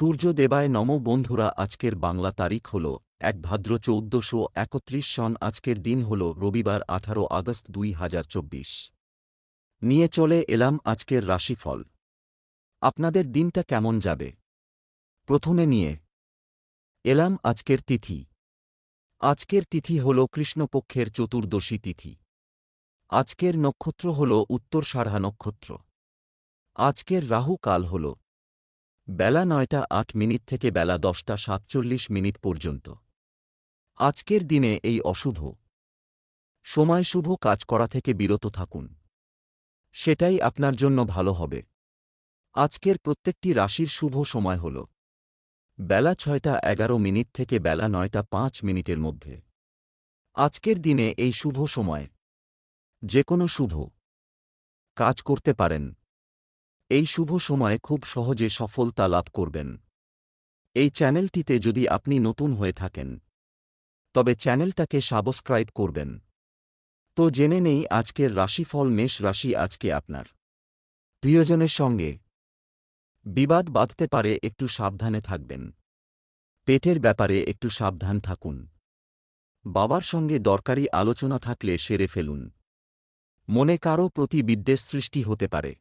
সূর্য দেবায় নম। বন্ধুরা, আজকের বাংলা তারিখ হল ১ ভাদ্র ১৪৩১ সন। আজকের দিন হল রবিবার ১৮ আগস্ট ২০২৪। নিয়ে চলে এলাম আজকের রাশিফল। আপনাদের দিনটা কেমন যাবে? প্রথমে নিয়ে এলাম আজকের তিথি। আজকের তিথি হল কৃষ্ণপক্ষের চতুর্দশী তিথি। আজকের নক্ষত্র হল উত্তরষাঢ়া নক্ষত্র। আজকের রাহু কাল হল বেলা ৯টা ৮ মিনিট থেকে বেলা ১০টা ৪৭ মিনিট পর্যন্ত। আজকের দিনে এই অশুভ সময় শুভ কাজ করা থেকে বিরত থাকুন, সেটাই আপনার জন্য ভালো হবে। আজকের প্রত্যেকটি রাশির শুভ সময় হল বেলা ৬টা ১১ মিনিট থেকে বেলা ৯টা ৫ মিনিটের মধ্যে। আজকের দিনে এই শুভ সময় যে কোনো শুভ কাজ করতে পারেন। এই শুভ সময়ে খুব সহজে সফলতা লাভ করবেন। এই চ্যানেলটিতে যদি আপনি নতুন হয়ে থাকেন তবে চ্যানেলটাকে সাবস্ক্রাইব করবেন। তো জেনে নেই আজকের রাশিফল। মেষ রাশি, আজকে আপনার প্রিয়জনের সঙ্গে বিবাদ বাঁধতে পারে, একটু সাবধানে থাকবেন। পেটের ব্যাপারে একটু সাবধান থাকুন। বাবার সঙ্গে দরকারি আলোচনা থাকলে সেরে ফেলুন। মনে কারও প্রতি বিদ্বেষ সৃষ্টি হতে পারে।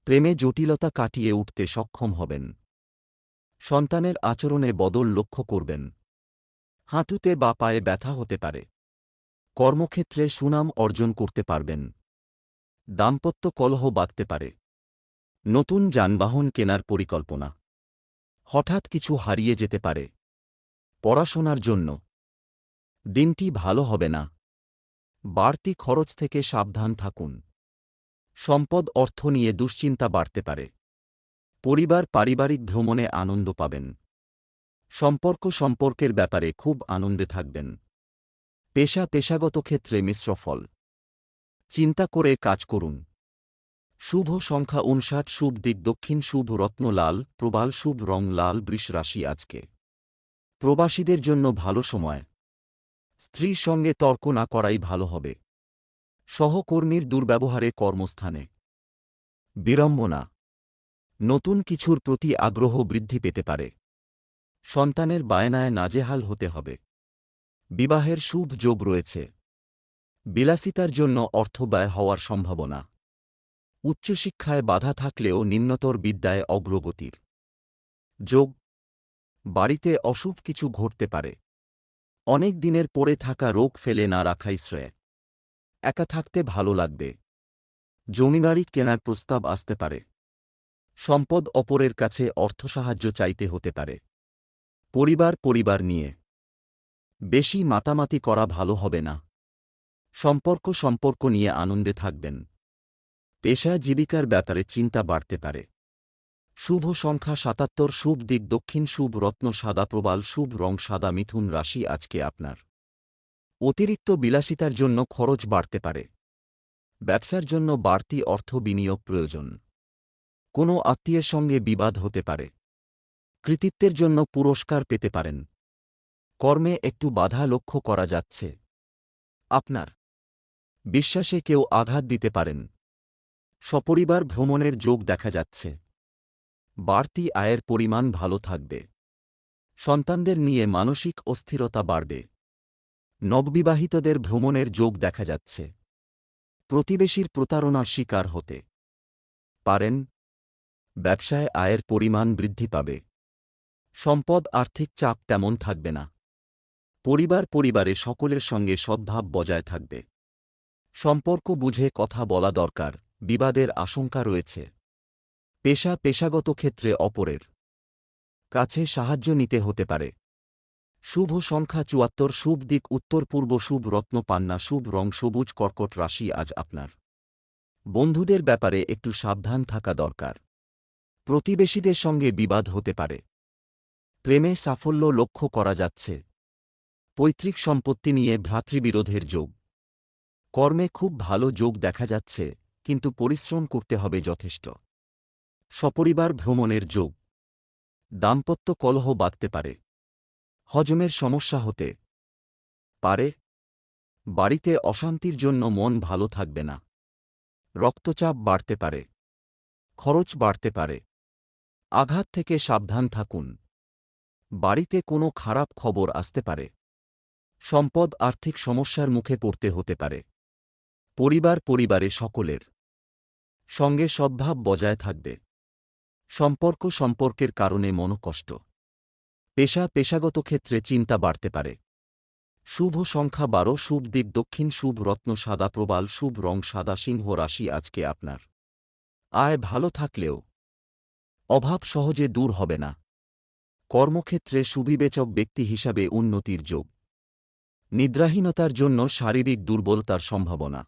প্রেমে জটিলতা কাটিয়ে উঠতে সক্ষম হবেন। সন্তানের আচরণে বদল লক্ষ্য করবেন। হাঁটুতে বা পায়ে ব্যথা হতে পারে। কর্মক্ষেত্রে সুনাম অর্জন করতে পারবেন। দাম্পত্য কলহ বাধতে পারে। নতুন যানবাহন কেনার পরিকল্পনা। হঠাৎ কিছু হারিয়ে যেতে পারে। পড়াশোনার জন্য দিনটি ভালো হবে না। বাড়তি খরচ থেকে সাবধান থাকুন। সম্পদ অর্থ নিয়ে দুশ্চিন্তা বাড়তে পারে। পরিবার পারিবারিক ভ্রমণে আনন্দ পাবেন। সম্পর্কের ব্যাপারে খুব আনন্দে থাকবেন। পেশাগত ক্ষেত্রে মিশ্র ফল। চিন্তা করে কাজ করুন। শুভ সংখ্যা ৫৯, শুভ দিক দক্ষিণ, শুভ রত্ন লাল, প্রবাল, শুভ রং লাল। বৃষ রাশি, আজকে প্রবাসীদের জন্য ভালো সময়। স্ত্রীর সঙ্গে তর্ক না করাই ভালো হবে। সহকর্মীর দুর্ব্যবহারে কর্মস্থানে বিড়ম্বনা। নতুন কিছুর প্রতি আগ্রহ বৃদ্ধি পেতে পারে। সন্তানের বায়নায় নাজেহাল হতে হবে। বিবাহের শুভ যোগ রয়েছে। বিলাসিতার জন্য অর্থ ব্যয় হওয়ার সম্ভাবনা। উচ্চশিক্ষায় বাধা থাকলেও নিম্নতর বিদ্যায় অগ্রগতির যোগ। বাড়িতে অশুভ কিছু ঘটতে পারে। অনেক দিনের পড়ে থাকা রোগ ফেলে না রাখাই শ্রেয়। একা থাকতে ভালো লাগবে। জমিবাড়ি কেনার প্রস্তাব আসতে পারে। সম্পদ অপরের কাছে অর্থসাহায্য চাইতে হতে পারে। পরিবার নিয়ে বেশি মাতামাতি করা ভালো হবে না। সম্পর্ক নিয়ে আনন্দে থাকবেন। পেশা জীবিকার ব্যাপারে চিন্তা বাড়তে পারে। শুভ সংখ্যা ৭৭, শুভ দিক দক্ষিণ, শুভ রত্ন সাদা, প্রবাল, শুভ রং সাদা। মিথুন রাশি, আজকে আপনার অতিরিক্ত বিলাসিতার জন্য খরচ বাড়তে পারে। ব্যবসার জন্য বাড়তি অর্থ বিনিয়োগ প্রয়োজন। কোনো আত্মীয়ের সঙ্গে বিবাদ হতে পারে। কৃতিত্বের জন্য পুরস্কার পেতে পারেন। কর্মে একটু বাধা লক্ষ্য করা যাচ্ছে। আপনার বিশ্বাসে কেউ আঘাত দিতে পারেন। সপরিবার ভ্রমণের যোগ দেখা যাচ্ছে। বাড়তি আয়ের পরিমাণ ভালো থাকবে। সন্তানদের নিয়ে মানসিক অস্থিরতা বাড়বে। নববিবাহিতদের ভ্রমণের যোগ দেখা যাচ্ছে। প্রতিবেশীর প্রতারণার শিকার হতে পারেন। ব্যবসায় আয়ের পরিমাণ বৃদ্ধি পাবে। সম্পদ আর্থিক চাপ তেমন থাকবে না। পরিবারে সকলের সঙ্গে সদ্ভাব বজায় থাকবে। সম্পর্ক বুঝে কথা বলা দরকার। বিবাদের আশঙ্কা রয়েছে। পেশাগত ক্ষেত্রে অপরের কাছে সাহায্য নিতে হতে পারে। শুভ সংখ্যা ৭৪, শুভ দিক উত্তর পূর্ব, শুভ রত্ন পান্না, শুভ রং সবুজ। কর্কট রাশি, আজ আপনার বন্ধুদের ব্যাপারে একটু সাবধান থাকা দরকার। প্রতিবেশীদের সঙ্গে বিবাদ হতে পারে। প্রেমে সাফল্য লক্ষ্য করা যাচ্ছে। পৈতৃক সম্পত্তি নিয়ে ভ্রাতৃবিরোধের যোগ। কর্মে খুব ভালো যোগ দেখা যাচ্ছে, কিন্তু পরিশ্রম করতে হবে যথেষ্ট। সপরিবার ভ্রমণের যোগ। দাম্পত্য কলহ বাধতে পারে। হজমের সমস্যা হতে পারে। বাড়িতে অশান্তির জন্য মন ভালো থাকবে না। রক্তচাপ বাড়তে পারে। খরচ বাড়তে পারে। আঘাত থেকে সাবধান থাকুন। বাড়িতে কোনো খারাপ খবর আসতে পারে। সম্পদ আর্থিক সমস্যার মুখে পড়তে হতে পারে। পরিবারে সকলের সঙ্গে সদ্ভাব বজায় থাকবে। সম্পর্কের কারণে মনোকষ্ট। পেশাগত ক্ষেত্রে চিন্তা বাড়তে পারে। শুভ সংখ্যা 12, শুভ দিক দক্ষিণ, শুভ রত্ন সাদা প্রবাল, শুভ রং সাদা। সিংহ রাশি আজকে আপনার। আয় ভালো থাকলেও অভাব সহজে দূর হবে না। কর্মক্ষেত্রে সুবিবেচক ব্যক্তি হিসাবে উন্নতির যোগ। নিদ্রাহীনতার জন্য শারীরিক দুর্বলতার সম্ভাবনা।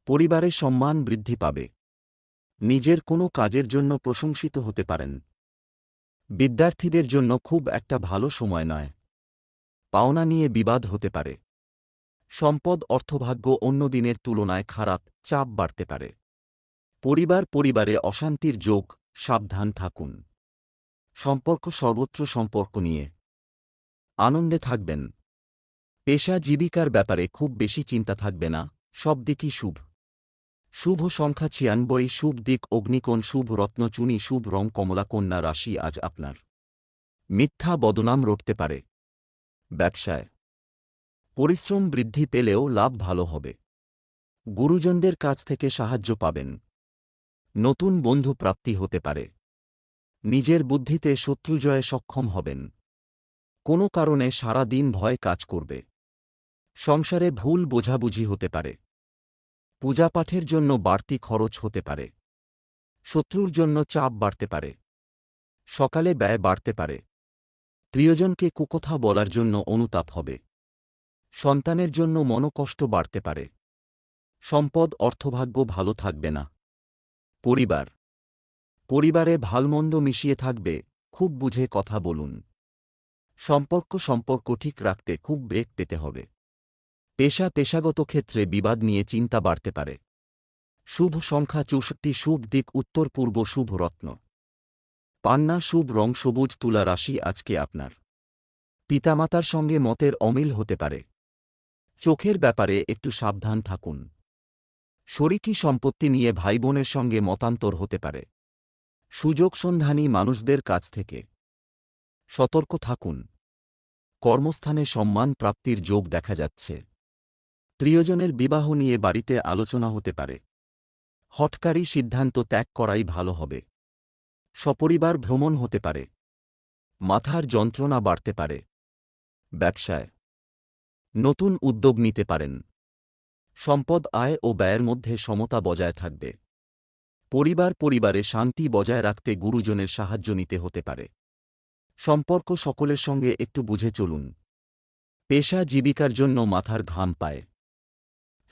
পরিবারে সম্মান বৃদ্ধি পাবে। নিজের কোনো কাজের জন্য প্রশংসিত হতে পারেন। বিদ্যার্থীদের জন্য খুব একটা ভালো সময় নয়। পাওনা নিয়ে বিবাদ হতে পারে। সম্পদ অর্থভাগ্য অন্য দিনের তুলনায় খারাপ, চাপ বাড়তে পারে। পরিবারে অশান্তির যোগ, সাবধান থাকুন। সর্বত্র সম্পর্ক নিয়ে আনন্দে থাকবেন। পেশা জীবিকার ব্যাপারে খুব বেশি চিন্তা থাকবে না, সব দিকই শুভ। শুভ সংখ্যা 96, শুভ দিক অগ্নিকোণ, শুভ রত্ন চুনি, শুভ রং কমলা। কন্যা রাশি আজ আপনার। মিথ্যা বদনাম রটতে পারে। ব্যবসায় পরিশ্রম বৃদ্ধি পেলেও লাভ ভালো হবে। গুরুজনদের কাছ থেকে সাহায্য পাবেন। নতুন বন্ধু প্রাপ্তি হতে পারে। নিজের বুদ্ধিতে শত্রুজয়ে সক্ষম হবেন। কোনো কারণে সারা দিন ভয় কাজ করবে। সংসারে ভুল বোঝাবুঝি হতে পারে। পূজাপাঠের জন্য বাড়তি খরচ হতে পারে। শত্রুর জন্য চাপ বাড়তে পারে। সকালে ব্যয় বাড়তে পারে। প্রিয়জনকে কুকথা বলার জন্য অনুতাপ হবে। সন্তানের জন্য মনোকষ্ট বাড়তে পারে। সম্পদ অর্থভাগ্য ভালো থাকবে না। পরিবারে ভালমন্দ মিশিয়ে থাকবে, খুব বুঝে কথা বলুন। সম্পর্ক ঠিক রাখতে খুব ব্রেক পেতে হবে। পেশাগত ক্ষেত্রে বিবাদ নিয়ে চিন্তা বাড়তে পারে। শুভ সংখ্যা 64, শুভ দিক উত্তর পূর্ব, শুভ রত্ন পান্না, শুভ রং সবুজ। তুলা রাশি আজকে আপনার। পিতামাতার সঙ্গে মতের অমিল হতে পারে। চোখের ব্যাপারে একটু সাবধান থাকুন। শরিকি সম্পত্তি নিয়ে ভাইবোনের সঙ্গে মতান্তর হতে পারে। সুযোগ সন্ধানী মানুষদের কাছ থেকে সতর্ক থাকুন। কর্মস্থানে সম্মান প্রাপ্তির যোগ দেখা যাচ্ছে। প্রিয়জনের বিবাহ নিয়ে বাড়িতে আলোচনা হতে পারে। হঠকারী সিদ্ধান্ত ত্যাগ করাই ভালো হবে। সপরিবার ভ্রমণ হতে পারে। মাথার যন্ত্রণা বাড়তে পারে। ব্যবসায় নতুন উদ্যোগ নিতে পারেন। সম্পদ আয় ও ব্যয়ের মধ্যে সমতা বজায় থাকবে। পরিবারে শান্তি বজায় রাখতে গুরুজনের সাহায্য নিতে হতে পারে। সম্পর্ক সকলের সঙ্গে একটু বুঝে চলুন। পেশা জীবিকার জন্য মাথার ঘাম পায়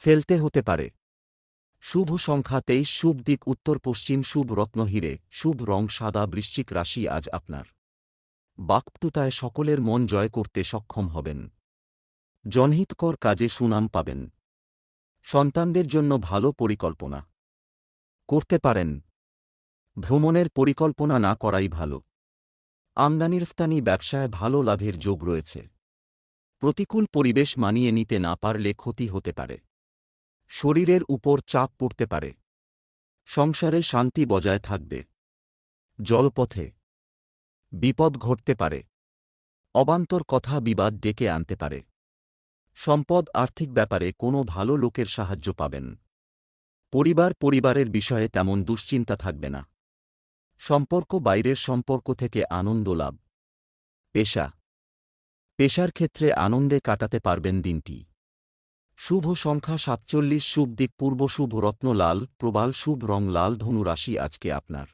ফেলতে হতে পারে। শুভ সংখ্যা 23, শুভ দিক উত্তর পশ্চিম, শুভ রত্ন হীরে, শুভ রং সাদা। বৃশ্চিক রাশি আজ আপনার। বাক্পটুতায় সকলের মন জয় করতে সক্ষম হবেন। জনহিতকর কাজে সুনাম পাবেন। সন্তানদের জন্য ভালো পরিকল্পনা করতে পারেন। ভ্রমণের পরিকল্পনা না করাই ভালো। আমদানি ব্যবসায় ভালো লাভের যোগ রয়েছে। প্রতিকূল পরিবেশ মানিয়ে নিতে না পারলে ক্ষতি হতে পারে। শরীরের উপর চাপ পড়তে পারে। সংসারে শান্তি বজায় থাকবে। জলপথে বিপদ ঘটতে পারে। অবান্তর কথা বিবাদ ডেকে আনতে পারে। সম্পদ আর্থিক ব্যাপারে কোনো ভালো লোকের সাহায্য পাবেন। পরিবারের বিষয়ে তেমন দুশ্চিন্তা থাকবে না। বাইরের সম্পর্ক থেকে আনন্দ লাভ। পেশার ক্ষেত্রে আনন্দে কাটাতে পারবেন দিনটি। শুভ সংখ্যা 47, শুভ দিক পূর্ব, শুভ রত্ন লাল প্রবাল, শুভ রং লাল। ধনু রাশি আজকে আপনার।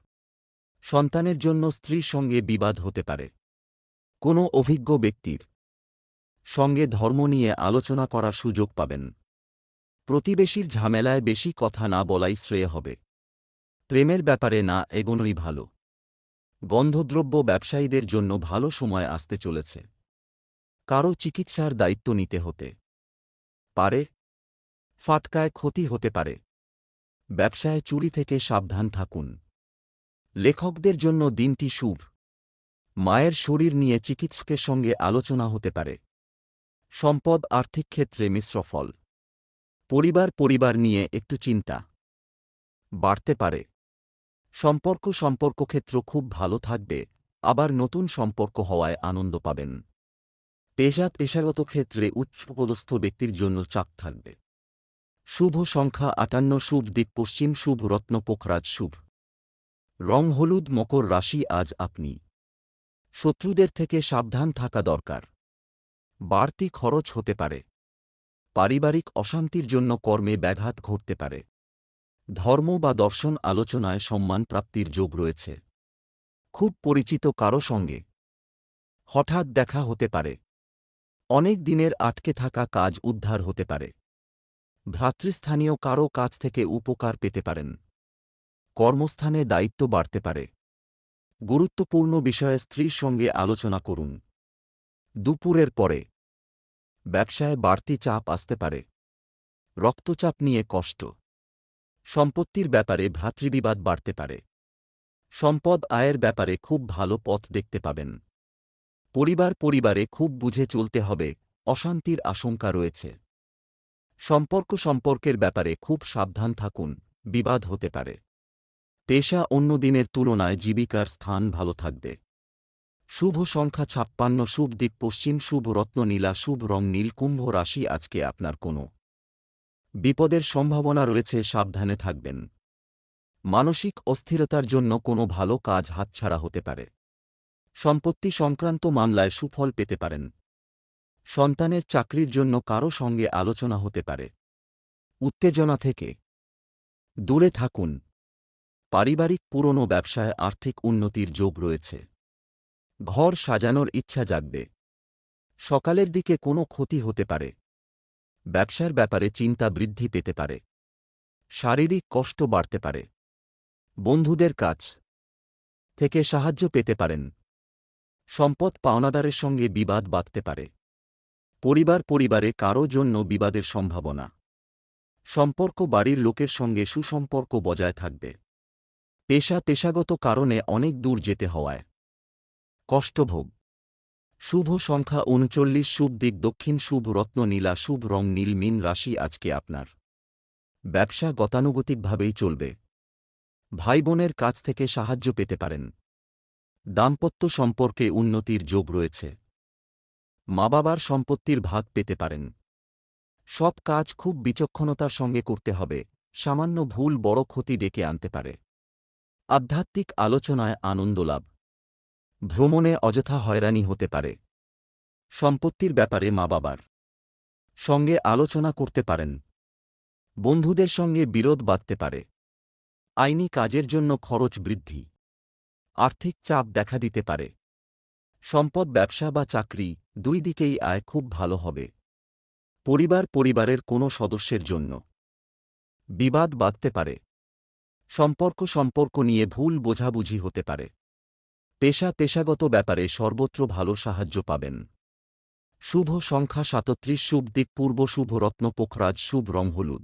সন্তানের জন্য স্ত্রীর সঙ্গে বিবাদ হতে পারে। কোনো অভিজ্ঞ ব্যক্তির সঙ্গে ধর্ম নিয়ে আলোচনা করার সুযোগ পাবেন। প্রতিবেশীর ঝামেলায় বেশি কথা না বলাই শ্রেয় হবে। প্রেমের ব্যাপারে না এগোনোই ভালো। গন্ধদ্রব্য ব্যবসায়ীদের জন্য ভালো সময় আসতে চলেছে। কারো চিকিৎসার দায়িত্ব নিতে হতে পারে। ফাটকায় ক্ষতি হতে পারে। ব্যবসায় চুরি থেকে সাবধান থাকুন। লেখকদের জন্য দিনটি শুভ। মায়ের শরীর নিয়ে চিকিৎসকের সঙ্গে আলোচনা হতে পারে। সম্পদ আর্থিক ক্ষেত্রে মিশ্র ফল। পরিবার নিয়ে একটু চিন্তা বাড়তে পারে। সম্পর্কক্ষেত্র খুব ভালো থাকবে, আবার নতুন সম্পর্ক হওয়ায় আনন্দ পাবেন। পেশাগত ক্ষেত্রে উচ্চপদস্থ ব্যক্তির জন্য চাপ থাকবে। শুভ সংখ্যা 58, শুভ দিক পশ্চিম, শুভ রত্ন পোখরাজ, শুভ রং হলুদ। মকর রাশি, আজ আপনি শত্রুদের থেকে সাবধান থাকা দরকার। বাড়তি খরচ হতে পারে। পারিবারিক অশান্তির জন্য কর্মে ব্যাঘাত ঘটতে পারে। ধর্ম বা দর্শন আলোচনায় সম্মান প্রাপ্তির যোগ রয়েছে। খুব পরিচিত কারো সঙ্গে হঠাৎ দেখা হতে পারে। অনেক দিনের আটকে থাকা কাজ উদ্ধার হতে পারে। ভ্রাতৃস্থানীয় কারো কাছ থেকে উপকার পেতে পারেন। কর্মস্থানে দায়িত্ব বাড়তে পারে। গুরুত্বপূর্ণ বিষয়ে স্ত্রীর সঙ্গে আলোচনা করুন। দুপুরের পরে ব্যবসায় বাড়তি চাপ আসতে পারে। রক্তচাপ নিয়ে কষ্ট। সম্পত্তির ব্যাপারে ভ্রাতৃবিবাদ বাড়তে পারে। সম্পদ আয়ের ব্যাপারে খুব ভালো পথ দেখতে পাবেন। পরিবারে খুব বুঝে চলতে হবে, অশান্তির আশঙ্কা রয়েছে। সম্পর্কের ব্যাপারে খুব সাবধান থাকুন, বিবাদ হতে পারে। পেশা অন্য দিনের তুলনায় জীবিকার স্থান ভালো থাকবে। শুভ সংখ্যা 56, শুভ দিক পশ্চিম, শুভ রত্ন নীলা, শুভ রং নীল। কুম্ভ রাশি, আজকে আপনার কোনো বিপদের সম্ভাবনা রয়েছে, সাবধানে থাকবেন। মানসিক অস্থিরতার জন্য কোনো ভালো কাজ হাতছাড়া হতে পারে। সম্পত্তি সংক্রান্ত মামলায় সুফল পেতে পারেন। সন্তানের চাকরির জন্য কারো সঙ্গে আলোচনা হতে পারে। উত্তেজনা থেকে দূরে থাকুন। পারিবারিক পুরনো ব্যবসায় আর্থিক উন্নতির যোগ রয়েছে। ঘর সাজানোর ইচ্ছা জাগবে। সকালের দিকে কোনো ক্ষতি হতে পারে। ব্যবসার ব্যাপারে চিন্তা বৃদ্ধি পেতে পারে। শারীরিক কষ্ট বাড়তে পারে। বন্ধুদের কাছ থেকে সাহায্য পেতে পারেন। সম্পদ পাওনাদারের সঙ্গে বিবাদ বাধতে পারে। পরিবারে কারো জন্য বিবাদের সম্ভাবনা। সম্পর্ক বাড়ির লোকের সঙ্গে সুসম্পর্ক বজায় থাকবে। পেশাগত কারণে অনেক দূর যেতে হওয়ায় কষ্টভোগ। শুভ সংখ্যা 39, শুভ দিক দক্ষিণ, শুভ রত্ন নীলা, শুভ রং নীল। মীন রাশি, আজকে আপনার ব্যবসা গতানুগতিকভাবেই চলবে। ভাইবোনের কাছ থেকে সাহায্য পেতে পারেন। দাম্পত্য সম্পর্কে উন্নতির যোগ রয়েছে। মা বাবার সম্পত্তির ভাগ পেতে পারেন। সব কাজ খুব বিচক্ষণতার সঙ্গে করতে হবে, সামান্য ভুল বড় ক্ষতি ডেকে আনতে পারে। আধ্যাত্মিক আলোচনায় আনন্দ লাভ। ভ্রমণে অযথা হয়রানি হতে পারে। সম্পত্তির ব্যাপারে মা বাবার সঙ্গে আলোচনা করতে পারেন। বন্ধুদের সঙ্গে বিরোধ বাধতে পারে। আইনি কাজের জন্য খরচ বৃদ্ধি। আর্থিক চাপ দেখা দিতে পারে। সম্পদ, ব্যবসা বা চাকরি, দুই দিকেই আয় খুব ভালো হবে। পরিবারের কোনো সদস্যের জন্য বিবাদ বাধতে পারে। সম্পর্ক নিয়ে ভুল বোঝাবুঝি হতে পারে। পেশাগত ব্যাপারে সর্বত্র ভালো সাহায্য পাবেন। শুভ সংখ্যা 37, শুভ দিক পূর্ব, শুভ রত্ন পোখরাজ, শুভ রং হলুদ।